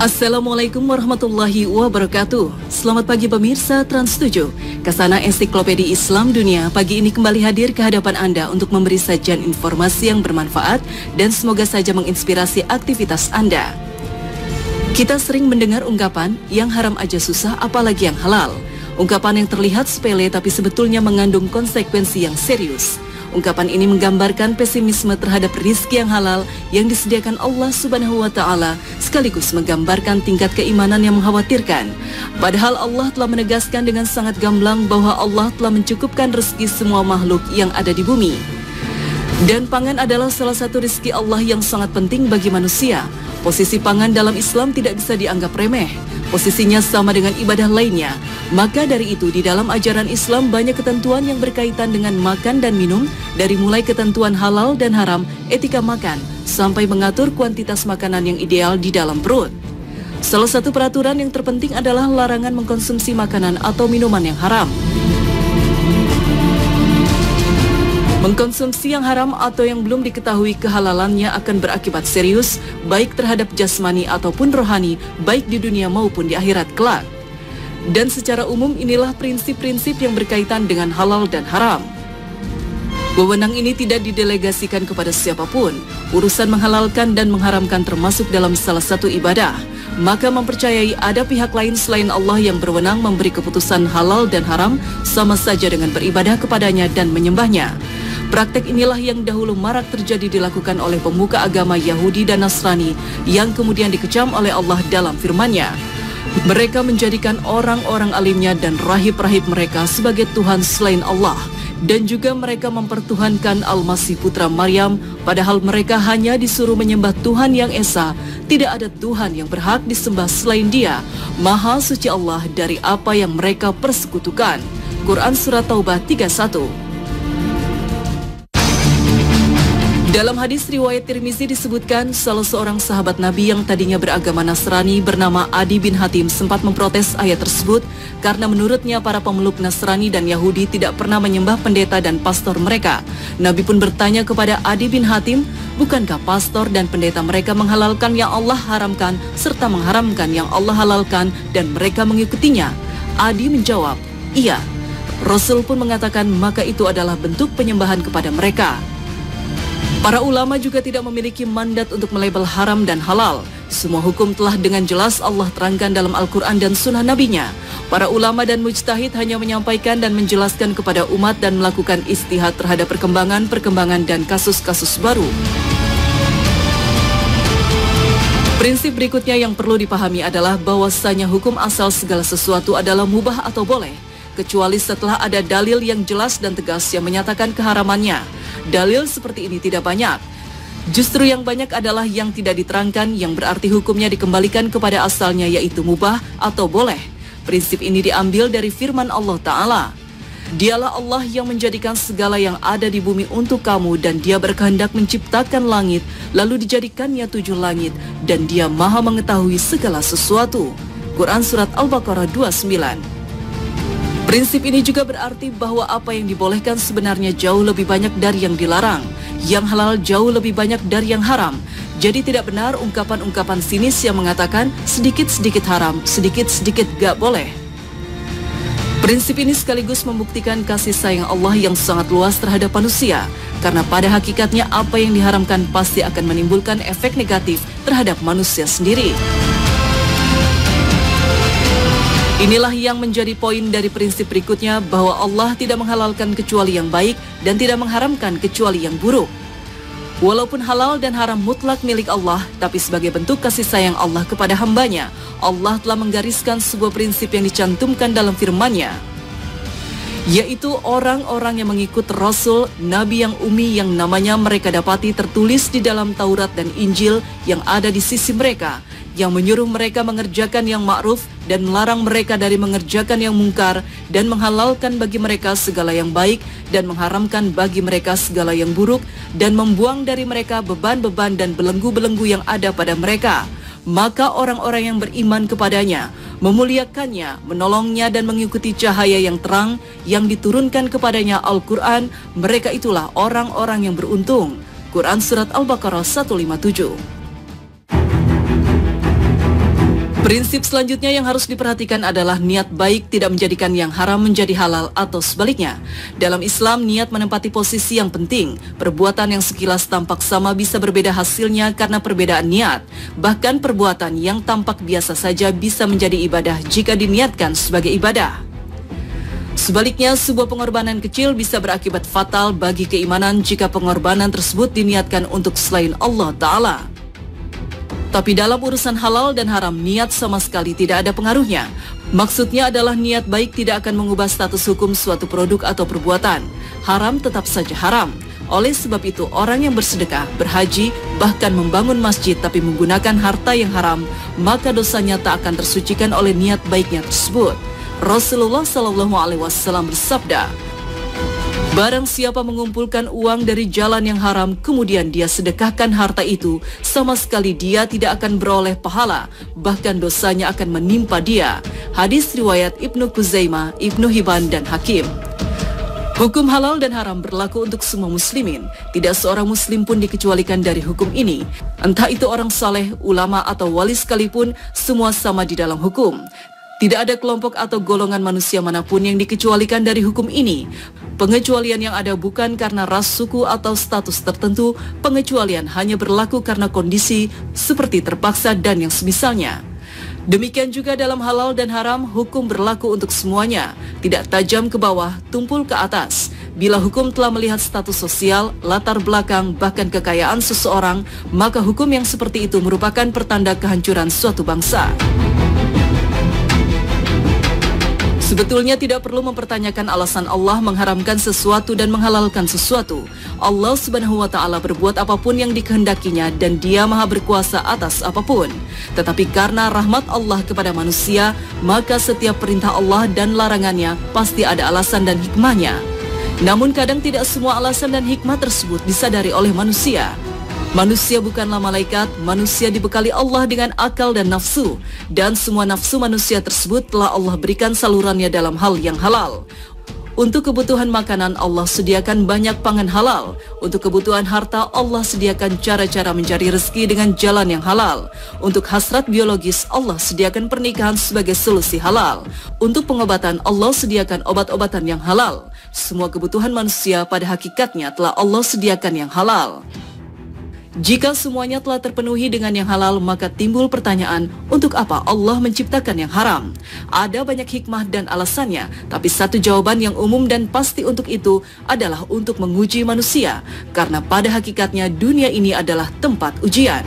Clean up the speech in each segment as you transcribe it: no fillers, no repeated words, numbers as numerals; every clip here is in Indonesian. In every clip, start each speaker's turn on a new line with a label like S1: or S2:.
S1: Assalamualaikum warahmatullahi wabarakatuh. Selamat pagi pemirsa Trans 7. Kasana Ensiklopedia Islam Dunia pagi ini kembali hadir ke hadapan Anda untuk memberi sajian informasi yang bermanfaat dan semoga saja menginspirasi aktivitas Anda. Kita sering mendengar ungkapan yang haram aja susah apalagi yang halal. Ungkapan yang terlihat sepele tapi sebetulnya mengandung konsekuensi yang serius. Ungkapan ini menggambarkan pesimisme terhadap rizki yang halal yang disediakan Allah Subhanahu wa Ta'ala, sekaligus menggambarkan tingkat keimanan yang mengkhawatirkan. Padahal Allah telah menegaskan dengan sangat gamblang bahwa Allah telah mencukupkan rezeki semua makhluk yang ada di bumi. Dan pangan adalah salah satu rezeki Allah yang sangat penting bagi manusia. Posisi pangan dalam Islam tidak bisa dianggap remeh. Posisinya sama dengan ibadah lainnya. Maka dari itu di dalam ajaran Islam banyak ketentuan yang berkaitan dengan makan dan minum, dari mulai ketentuan halal dan haram, etika makan, sampai mengatur kuantitas makanan yang ideal di dalam perut. Salah satu peraturan yang terpenting adalah larangan mengkonsumsi makanan atau minuman yang haram. Mengkonsumsi yang haram atau yang belum diketahui kehalalannya akan berakibat serius, baik terhadap jasmani ataupun rohani, baik di dunia maupun di akhirat kelak. Dan secara umum inilah prinsip-prinsip yang berkaitan dengan halal dan haram. Wewenang ini tidak didelegasikan kepada siapapun. Urusan menghalalkan dan mengharamkan termasuk dalam salah satu ibadah. Maka mempercayai ada pihak lain selain Allah yang berwenang memberi keputusan halal dan haram sama saja dengan beribadah kepadanya dan menyembahnya. Praktek inilah yang dahulu marak terjadi dilakukan oleh pemuka agama Yahudi dan Nasrani yang kemudian dikecam oleh Allah dalam firman-Nya. Mereka menjadikan orang-orang alimnya dan rahib-rahib mereka sebagai Tuhan selain Allah. Dan juga mereka mempertuhankan Al-Masih putra Maryam, padahal mereka hanya disuruh menyembah Tuhan yang Esa. Tidak ada Tuhan yang berhak disembah selain Dia. Maha suci Allah dari apa yang mereka persekutukan. Quran Surat Taubah 31. Dalam hadis riwayat Tirmizi disebutkan salah seorang sahabat Nabi yang tadinya beragama Nasrani bernama Adi bin Hatim sempat memprotes ayat tersebut karena menurutnya para pemeluk Nasrani dan Yahudi tidak pernah menyembah pendeta dan pastor mereka. Nabi pun bertanya kepada Adi bin Hatim, bukankah pastor dan pendeta mereka menghalalkan yang Allah haramkan serta mengharamkan yang Allah halalkan dan mereka mengikutinya? Adi menjawab, iya. Rasul pun mengatakan maka itu adalah bentuk penyembahan kepada mereka. Para ulama juga tidak memiliki mandat untuk melabel haram dan halal. Semua hukum telah dengan jelas Allah terangkan dalam Al-Quran dan Sunnah Nabi-Nya. Para ulama dan mujtahid hanya menyampaikan dan menjelaskan kepada umat dan melakukan istihad terhadap perkembangan dan kasus-kasus baru. Prinsip berikutnya yang perlu dipahami adalah bahwasanya hukum asal segala sesuatu adalah mubah atau boleh, kecuali setelah ada dalil yang jelas dan tegas yang menyatakan keharamannya. Dalil seperti ini tidak banyak. Justru yang banyak adalah yang tidak diterangkan, yang berarti hukumnya dikembalikan kepada asalnya yaitu mubah atau boleh. Prinsip ini diambil dari firman Allah Ta'ala. Dialah Allah yang menjadikan segala yang ada di bumi untuk kamu dan Dia berkehendak menciptakan langit, lalu dijadikannya 7 langit dan Dia maha mengetahui segala sesuatu. Quran Surat Al-Baqarah 29. Prinsip ini juga berarti bahwa apa yang dibolehkan sebenarnya jauh lebih banyak dari yang dilarang. Yang halal jauh lebih banyak dari yang haram. Jadi tidak benar ungkapan-ungkapan sinis yang mengatakan sedikit-sedikit haram, sedikit-sedikit gak boleh. Prinsip ini sekaligus membuktikan kasih sayang Allah yang sangat luas terhadap manusia. Karena pada hakikatnya apa yang diharamkan pasti akan menimbulkan efek negatif terhadap manusia sendiri. Inilah yang menjadi poin dari prinsip berikutnya, bahwa Allah tidak menghalalkan kecuali yang baik dan tidak mengharamkan kecuali yang buruk. Walaupun halal dan haram mutlak milik Allah, tapi sebagai bentuk kasih sayang Allah kepada hambanya, Allah telah menggariskan sebuah prinsip yang dicantumkan dalam firman-Nya, yaitu orang-orang yang mengikut Rasul, Nabi yang ummi yang namanya mereka dapati tertulis di dalam Taurat dan Injil yang ada di sisi mereka, yang menyuruh mereka mengerjakan yang ma'ruf dan melarang mereka dari mengerjakan yang mungkar, dan menghalalkan bagi mereka segala yang baik dan mengharamkan bagi mereka segala yang buruk, dan membuang dari mereka beban-beban dan belenggu-belenggu yang ada pada mereka. Maka orang-orang yang beriman kepadanya, memuliakannya, menolongnya dan mengikuti cahaya yang terang yang diturunkan kepadanya Al-Quran, mereka itulah orang-orang yang beruntung. Quran Surat Al-Baqarah 157. Prinsip selanjutnya yang harus diperhatikan adalah niat baik tidak menjadikan yang haram menjadi halal atau sebaliknya. Dalam Islam, niat menempati posisi yang penting. Perbuatan yang sekilas tampak sama bisa berbeda hasilnya karena perbedaan niat. Bahkan perbuatan yang tampak biasa saja bisa menjadi ibadah jika diniatkan sebagai ibadah. Sebaliknya, sebuah pengorbanan kecil bisa berakibat fatal bagi keimanan jika pengorbanan tersebut diniatkan untuk selain Allah Ta'ala. Tapi dalam urusan halal dan haram, niat sama sekali tidak ada pengaruhnya. Maksudnya adalah niat baik tidak akan mengubah status hukum suatu produk atau perbuatan. Haram tetap saja haram. Oleh sebab itu, orang yang bersedekah, berhaji, bahkan membangun masjid tapi menggunakan harta yang haram, maka dosanya tak akan tersucikan oleh niat baiknya tersebut. Rasulullah SAW bersabda, "Barang siapa mengumpulkan uang dari jalan yang haram, kemudian dia sedekahkan harta itu, sama sekali dia tidak akan beroleh pahala, bahkan dosanya akan menimpa dia." Hadis riwayat Ibnu Khuzaimah, Ibnu Hibban, dan Hakim. Hukum halal dan haram berlaku untuk semua muslimin. Tidak seorang muslim pun dikecualikan dari hukum ini. Entah itu orang saleh, ulama, atau wali sekalipun, semua sama di dalam hukum. Tidak ada kelompok atau golongan manusia manapun yang dikecualikan dari hukum ini. Pengecualian yang ada bukan karena ras, suku, atau status tertentu. Pengecualian hanya berlaku karena kondisi seperti terpaksa dan yang semisalnya. Demikian juga dalam halal dan haram, hukum berlaku untuk semuanya. Tidak tajam ke bawah, tumpul ke atas. Bila hukum telah melihat status sosial, latar belakang, bahkan kekayaan seseorang, maka hukum yang seperti itu merupakan pertanda kehancuran suatu bangsa. Sebetulnya tidak perlu mempertanyakan alasan Allah mengharamkan sesuatu dan menghalalkan sesuatu. Allah Subhanahu wa Ta'ala berbuat apapun yang dikehendakinya dan Dia Maha berkuasa atas apapun. Tetapi karena rahmat Allah kepada manusia, maka setiap perintah Allah dan larangannya pasti ada alasan dan hikmahnya. Namun kadang tidak semua alasan dan hikmah tersebut disadari oleh manusia. Manusia bukanlah malaikat, manusia dibekali Allah dengan akal dan nafsu. Dan semua nafsu manusia tersebut telah Allah berikan salurannya dalam hal yang halal. Untuk kebutuhan makanan, Allah sediakan banyak pangan halal. Untuk kebutuhan harta, Allah sediakan cara-cara mencari rezeki dengan jalan yang halal. Untuk hasrat biologis, Allah sediakan pernikahan sebagai solusi halal. Untuk pengobatan, Allah sediakan obat-obatan yang halal. Semua kebutuhan manusia pada hakikatnya telah Allah sediakan yang halal. Jika semuanya telah terpenuhi dengan yang halal, maka timbul pertanyaan, untuk apa Allah menciptakan yang haram? Ada banyak hikmah dan alasannya, tapi satu jawaban yang umum dan pasti untuk itu adalah untuk menguji manusia, karena pada hakikatnya dunia ini adalah tempat ujian.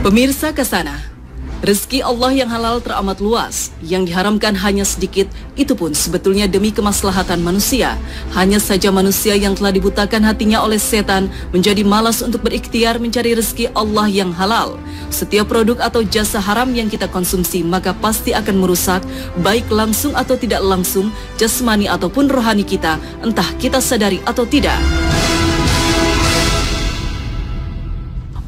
S1: Pemirsa Kasana, rezeki Allah yang halal teramat luas, yang diharamkan hanya sedikit, itu pun sebetulnya demi kemaslahatan manusia. Hanya saja manusia yang telah dibutakan hatinya oleh setan menjadi malas untuk berikhtiar mencari rezeki Allah yang halal. Setiap produk atau jasa haram yang kita konsumsi maka pasti akan merusak, baik langsung atau tidak langsung, jasmani ataupun rohani kita, entah kita sadari atau tidak.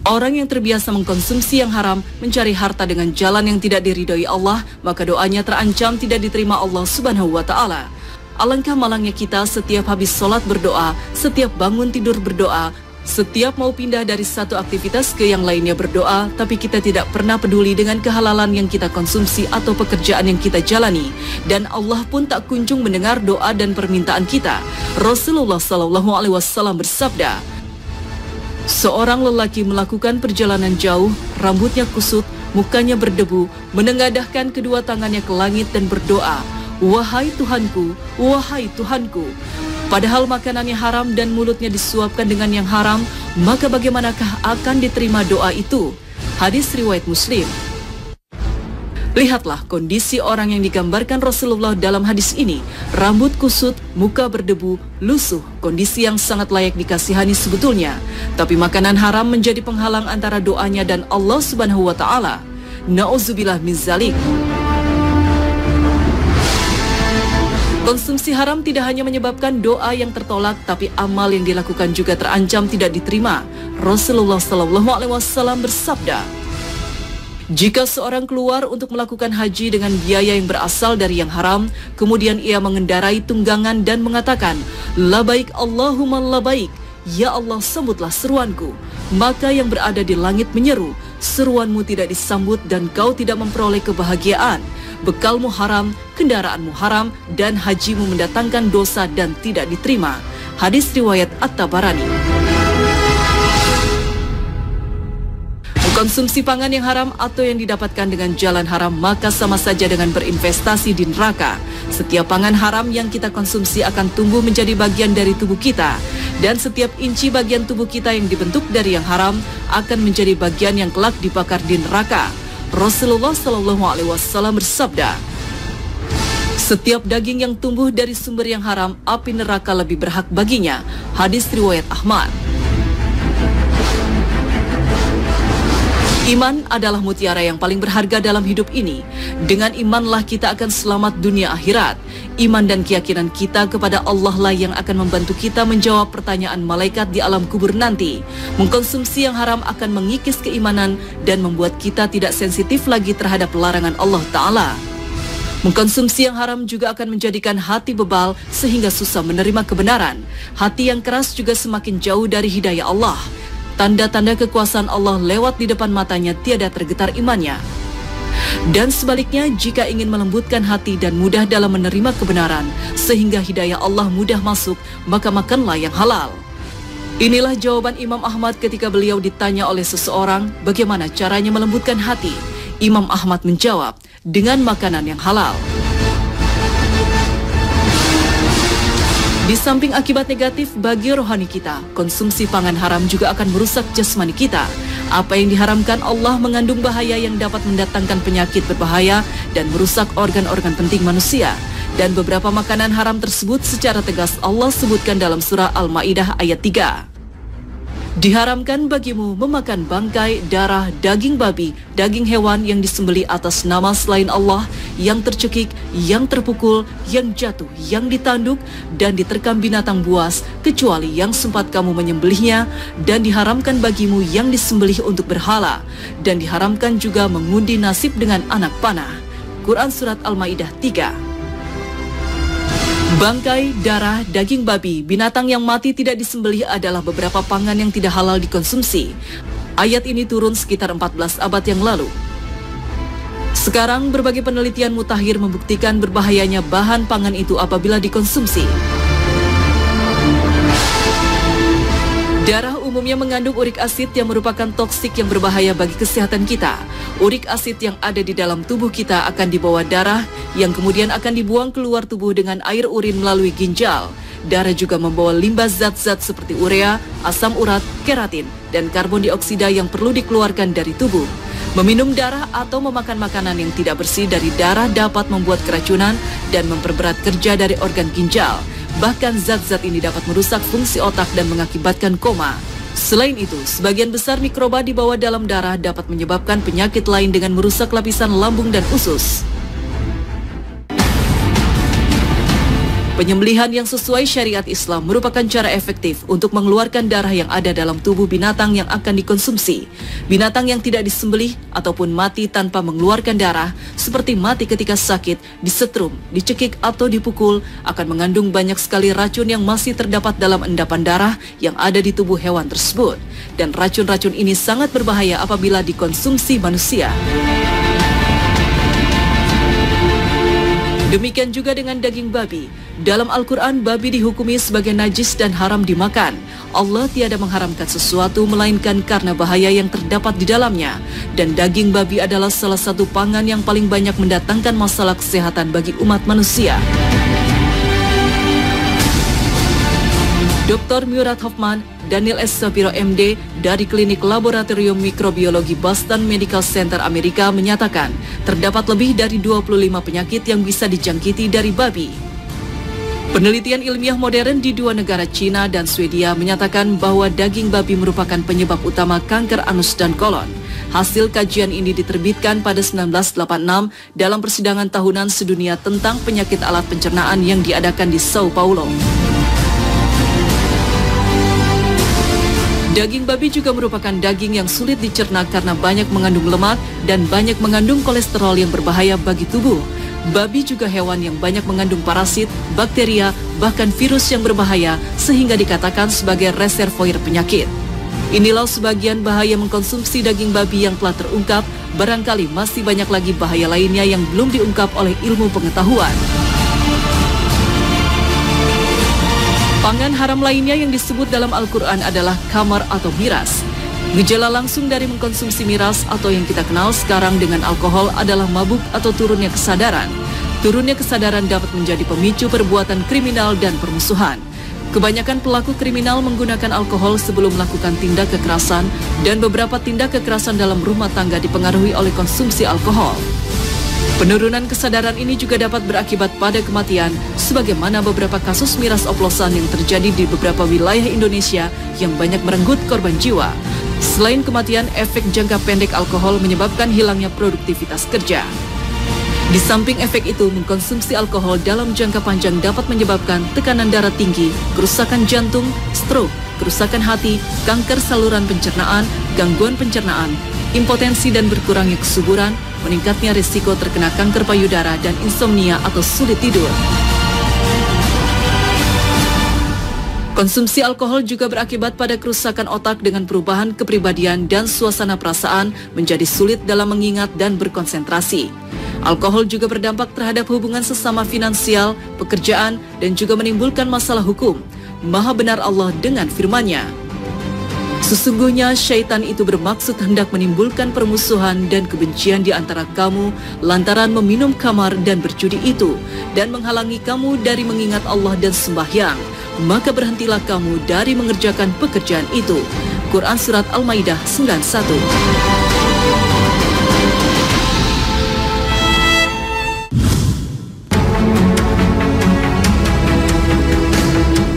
S1: Orang yang terbiasa mengkonsumsi yang haram, mencari harta dengan jalan yang tidak diridhoi Allah, maka doanya terancam tidak diterima Allah Subhanahu wa Ta'ala. Alangkah malangnya kita setiap habis sholat berdoa, setiap bangun tidur berdoa, setiap mau pindah dari satu aktivitas ke yang lainnya berdoa, tapi kita tidak pernah peduli dengan kehalalan yang kita konsumsi atau pekerjaan yang kita jalani, dan Allah pun tak kunjung mendengar doa dan permintaan kita. Rasulullah SAW bersabda, seorang lelaki melakukan perjalanan jauh, rambutnya kusut, mukanya berdebu, menengadahkan kedua tangannya ke langit dan berdoa, "Wahai Tuhanku, wahai Tuhanku." Padahal makanannya haram dan mulutnya disuapkan dengan yang haram, maka bagaimanakah akan diterima doa itu? Hadis riwayat Muslim. Lihatlah kondisi orang yang digambarkan Rasulullah dalam hadis ini. Rambut kusut, muka berdebu, lusuh, kondisi yang sangat layak dikasihani sebetulnya. Tapi makanan haram menjadi penghalang antara doanya dan Allah Subhanahu wa Ta'ala. Na'udzubillah min zalik. Konsumsi haram tidak hanya menyebabkan doa yang tertolak, tapi amal yang dilakukan juga terancam tidak diterima. Rasulullah SAW bersabda, jika seorang keluar untuk melakukan haji dengan biaya yang berasal dari yang haram, kemudian ia mengendarai tunggangan dan mengatakan, "Labaik Allahumma labaik," Ya Allah, sambutlah seruanku. Maka yang berada di langit menyeru, seruanmu tidak disambut dan kau tidak memperoleh kebahagiaan. Bekalmu haram, kendaraanmu haram, dan hajimu mendatangkan dosa dan tidak diterima. Hadis riwayat At-Tabarani. Konsumsi pangan yang haram atau yang didapatkan dengan jalan haram maka sama saja dengan berinvestasi di neraka. Setiap pangan haram yang kita konsumsi akan tumbuh menjadi bagian dari tubuh kita, dan setiap inci bagian tubuh kita yang dibentuk dari yang haram akan menjadi bagian yang kelak dibakar di neraka. Rasulullah SAW bersabda, setiap daging yang tumbuh dari sumber yang haram, api neraka lebih berhak baginya. Hadis riwayat Ahmad. Iman adalah mutiara yang paling berharga dalam hidup ini. Dengan imanlah kita akan selamat dunia akhirat. Iman dan keyakinan kita kepada Allah lah yang akan membantu kita menjawab pertanyaan malaikat di alam kubur nanti. Mengkonsumsi yang haram akan mengikis keimanan dan membuat kita tidak sensitif lagi terhadap larangan Allah Ta'ala. Mengkonsumsi yang haram juga akan menjadikan hati bebal sehingga susah menerima kebenaran. Hati yang keras juga semakin jauh dari hidayah Allah. Tanda-tanda kekuasaan Allah lewat di depan matanya tiada tergetar imannya. Dan sebaliknya, jika ingin melembutkan hati dan mudah dalam menerima kebenaran, sehingga hidayah Allah mudah masuk, maka makanlah yang halal. Inilah jawaban Imam Ahmad ketika beliau ditanya oleh seseorang bagaimana caranya melembutkan hati. Imam Ahmad menjawab, dengan makanan yang halal. Di samping akibat negatif bagi rohani kita, konsumsi pangan haram juga akan merusak jasmani kita. Apa yang diharamkan Allah mengandung bahaya yang dapat mendatangkan penyakit berbahaya dan merusak organ-organ penting manusia. Dan beberapa makanan haram tersebut secara tegas Allah sebutkan dalam surah Al-Maidah ayat 3. Diharamkan bagimu memakan bangkai, darah, daging babi, daging hewan yang disembelih atas nama selain Allah, yang tercekik, yang terpukul, yang jatuh, yang ditanduk, dan diterkam binatang buas, kecuali yang sempat kamu menyembelihnya, dan diharamkan bagimu yang disembelih untuk berhala, dan diharamkan juga mengundi nasib dengan anak panah. Quran Surat Al-Maidah 3. Bangkai, darah, daging babi, binatang yang mati tidak disembelih adalah beberapa pangan yang tidak halal dikonsumsi. Ayat ini turun sekitar 14 abad yang lalu. Sekarang berbagai penelitian mutakhir membuktikan berbahayanya bahan pangan itu apabila dikonsumsi. Darah umumnya mengandung urik asid yang merupakan toksik yang berbahaya bagi kesehatan kita. Urik asid yang ada di dalam tubuh kita akan dibawa darah yang kemudian akan dibuang keluar tubuh dengan air urin melalui ginjal. Darah juga membawa limbah zat-zat seperti urea, asam urat, keratin, dan karbon dioksida yang perlu dikeluarkan dari tubuh. Meminum darah atau memakan makanan yang tidak bersih dari darah dapat membuat keracunan dan memperberat kerja dari organ ginjal. Bahkan zat-zat ini dapat merusak fungsi otak dan mengakibatkan koma. Selain itu, sebagian besar mikroba di bawah dalam darah dapat menyebabkan penyakit lain dengan merusak lapisan lambung dan usus. Penyembelihan yang sesuai syariat Islam merupakan cara efektif untuk mengeluarkan darah yang ada dalam tubuh binatang yang akan dikonsumsi. Binatang yang tidak disembelih ataupun mati tanpa mengeluarkan darah, seperti mati ketika sakit, disetrum, dicekik atau dipukul, akan mengandung banyak sekali racun yang masih terdapat dalam endapan darah yang ada di tubuh hewan tersebut. Dan racun-racun ini sangat berbahaya apabila dikonsumsi manusia. Demikian juga dengan daging babi. Dalam Al-Quran, babi dihukumi sebagai najis dan haram dimakan. Allah tiada mengharamkan sesuatu melainkan karena bahaya yang terdapat di dalamnya. Dan daging babi adalah salah satu pangan yang paling banyak mendatangkan masalah kesehatan bagi umat manusia. Dr. Murad Hoffman, Daniel S. Sapiro MD dari Klinik Laboratorium Mikrobiologi Boston Medical Center Amerika menyatakan terdapat lebih dari 25 penyakit yang bisa dijangkiti dari babi. Penelitian ilmiah modern di dua negara Cina dan Swedia menyatakan bahwa daging babi merupakan penyebab utama kanker anus dan kolon. Hasil kajian ini diterbitkan pada 1986 dalam persidangan tahunan sedunia tentang penyakit alat pencernaan yang diadakan di Sao Paulo. Daging babi juga merupakan daging yang sulit dicerna karena banyak mengandung lemak dan banyak mengandung kolesterol yang berbahaya bagi tubuh. Babi juga hewan yang banyak mengandung parasit, bakteria, bahkan virus yang berbahaya sehingga dikatakan sebagai reservoir penyakit. Inilah sebagian bahaya mengkonsumsi daging babi yang telah terungkap, barangkali masih banyak lagi bahaya lainnya yang belum diungkap oleh ilmu pengetahuan. Pangan haram lainnya yang disebut dalam Al-Quran adalah khamar atau miras. Gejala langsung dari mengkonsumsi miras atau yang kita kenal sekarang dengan alkohol adalah mabuk atau turunnya kesadaran. Turunnya kesadaran dapat menjadi pemicu perbuatan kriminal dan permusuhan. Kebanyakan pelaku kriminal menggunakan alkohol sebelum melakukan tindak kekerasan dan beberapa tindak kekerasan dalam rumah tangga dipengaruhi oleh konsumsi alkohol. Penurunan kesadaran ini juga dapat berakibat pada kematian, sebagaimana beberapa kasus miras oplosan yang terjadi di beberapa wilayah Indonesia yang banyak merenggut korban jiwa. Selain kematian, efek jangka pendek alkohol menyebabkan hilangnya produktivitas kerja. Di samping efek itu, mengkonsumsi alkohol dalam jangka panjang dapat menyebabkan tekanan darah tinggi, kerusakan jantung, stroke, kerusakan hati, kanker saluran pencernaan, gangguan pencernaan, impotensi dan berkurangnya kesuburan, meningkatnya risiko terkena kanker payudara dan insomnia atau sulit tidur. Konsumsi alkohol juga berakibat pada kerusakan otak dengan perubahan kepribadian dan suasana perasaan menjadi sulit dalam mengingat dan berkonsentrasi. Alkohol juga berdampak terhadap hubungan sesama finansial, pekerjaan, dan juga menimbulkan masalah hukum. Maha benar Allah dengan firman-Nya. Sesungguhnya syaitan itu bermaksud hendak menimbulkan permusuhan dan kebencian di antara kamu lantaran meminum khamar dan berjudi itu dan menghalangi kamu dari mengingat Allah dan sembahyang. Maka berhentilah kamu dari mengerjakan pekerjaan itu. Quran Surat Al-Maidah 91.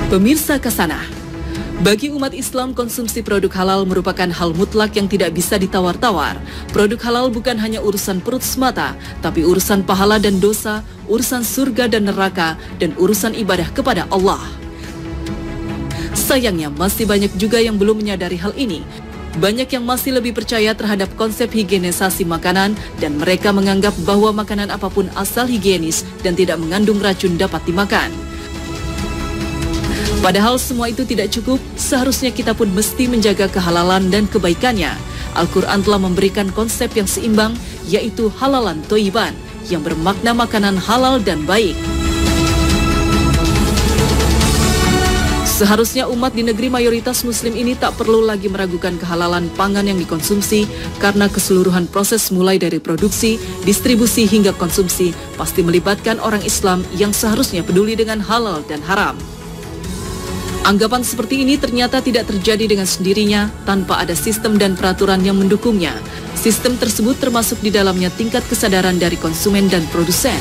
S1: Pemirsa Kasana, bagi umat Islam, konsumsi produk halal merupakan hal mutlak yang tidak bisa ditawar-tawar. Produk halal bukan hanya urusan perut semata, tapi urusan pahala dan dosa, urusan surga dan neraka, dan urusan ibadah kepada Allah. Sayangnya, masih banyak juga yang belum menyadari hal ini. Banyak yang masih lebih percaya terhadap konsep higienisasi makanan, dan mereka menganggap bahwa makanan apapun asal higienis dan tidak mengandung racun dapat dimakan. Padahal semua itu tidak cukup, seharusnya kita pun mesti menjaga kehalalan dan kebaikannya. Al-Quran telah memberikan konsep yang seimbang, yaitu halalan toiban, yang bermakna makanan halal dan baik. Seharusnya umat di negeri mayoritas muslim ini tak perlu lagi meragukan kehalalan pangan yang dikonsumsi, karena keseluruhan proses mulai dari produksi, distribusi hingga konsumsi pasti melibatkan orang Islam yang seharusnya peduli dengan halal dan haram. Anggapan seperti ini ternyata tidak terjadi dengan sendirinya tanpa ada sistem dan peraturan yang mendukungnya. Sistem tersebut termasuk di dalamnya tingkat kesadaran dari konsumen dan produsen.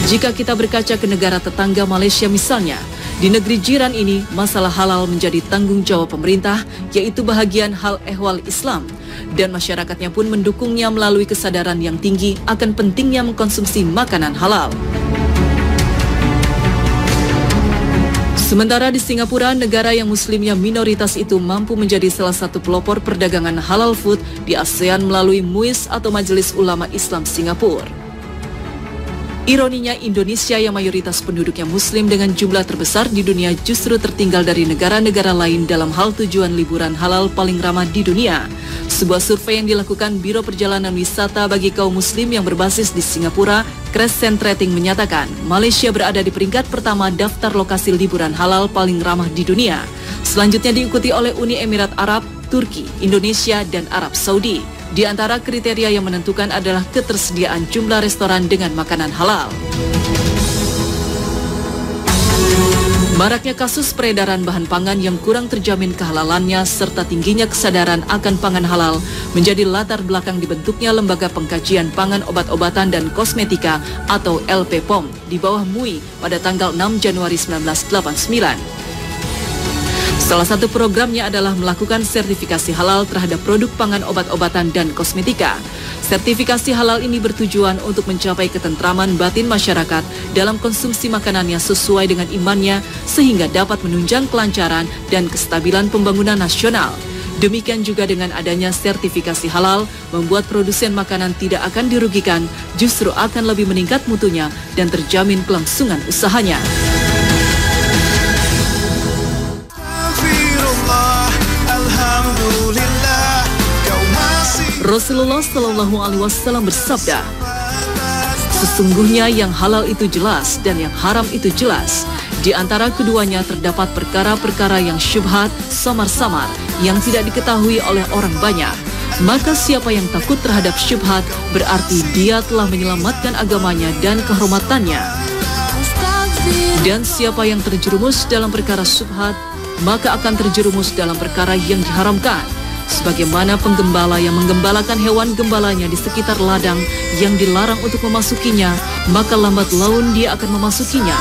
S1: Jika kita berkaca ke negara tetangga Malaysia misalnya, di negeri jiran ini masalah halal menjadi tanggung jawab pemerintah, yaitu bahagian hal ehwal Islam, dan masyarakatnya pun mendukungnya melalui kesadaran yang tinggi akan pentingnya mengkonsumsi makanan halal. Sementara di Singapura, negara yang muslimnya minoritas itu mampu menjadi salah satu pelopor perdagangan halal food di ASEAN melalui MUIS atau Majelis Ulama Islam Singapura. Ironinya, Indonesia yang mayoritas penduduknya muslim dengan jumlah terbesar di dunia justru tertinggal dari negara-negara lain dalam hal tujuan liburan halal paling ramah di dunia. Sebuah survei yang dilakukan Biro Perjalanan Wisata bagi kaum muslim yang berbasis di Singapura, Crescent Rating, menyatakan Malaysia berada di peringkat pertama daftar lokasi liburan halal paling ramah di dunia. Selanjutnya diikuti oleh Uni Emirat Arab, Turki, Indonesia, dan Arab Saudi. Di antara kriteria yang menentukan adalah ketersediaan jumlah restoran dengan makanan halal. Maraknya kasus peredaran bahan pangan yang kurang terjamin kehalalannya serta tingginya kesadaran akan pangan halal menjadi latar belakang dibentuknya Lembaga Pengkajian Pangan Obat-obatan dan Kosmetika atau LPPOM di bawah MUI pada tanggal 6 Januari 1989. Salah satu programnya adalah melakukan sertifikasi halal terhadap produk pangan obat-obatan dan kosmetika. Sertifikasi halal ini bertujuan untuk mencapai ketentraman batin masyarakat dalam konsumsi makanannya sesuai dengan imannya sehingga dapat menunjang kelancaran dan kestabilan pembangunan nasional. Demikian juga dengan adanya sertifikasi halal, membuat produsen makanan tidak akan dirugikan, justru akan lebih meningkat mutunya dan terjamin kelangsungan usahanya. Rasulullah Shallallahu Alaihi Wasallam bersabda, sesungguhnya yang halal itu jelas dan yang haram itu jelas. Di antara keduanya terdapat perkara-perkara yang syubhat, samar-samar, yang tidak diketahui oleh orang banyak. Maka siapa yang takut terhadap syubhat, berarti dia telah menyelamatkan agamanya dan kehormatannya. Dan siapa yang terjerumus dalam perkara syubhat, maka akan terjerumus dalam perkara yang diharamkan. Sebagaimana penggembala yang menggembalakan hewan gembalanya di sekitar ladang yang dilarang untuk memasukinya, maka lambat laun dia akan memasukinya.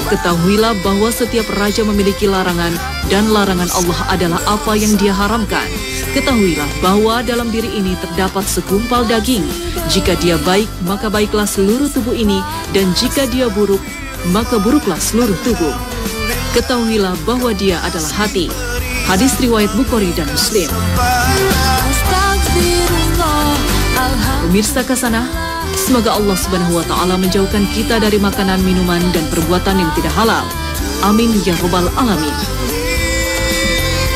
S1: Ketahuilah bahwa setiap raja memiliki larangan, dan larangan Allah adalah apa yang dia haramkan. Ketahuilah bahwa dalam diri ini terdapat segumpal daging. Jika dia baik, maka baiklah seluruh tubuh ini, dan jika dia buruk, maka buruklah seluruh tubuh. Ketahuilah bahwa dia adalah hati. Hadis riwayat Bukhari dan Muslim. Pemirsa Kasana, semoga Allah Subhanahu wa Ta'ala menjauhkan kita dari makanan, minuman, dan perbuatan yang tidak halal. Amin ya Rabbal Alamin.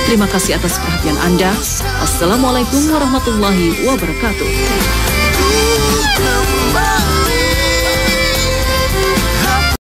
S1: Terima kasih atas perhatian Anda. Wassalamualaikum warahmatullahi wabarakatuh.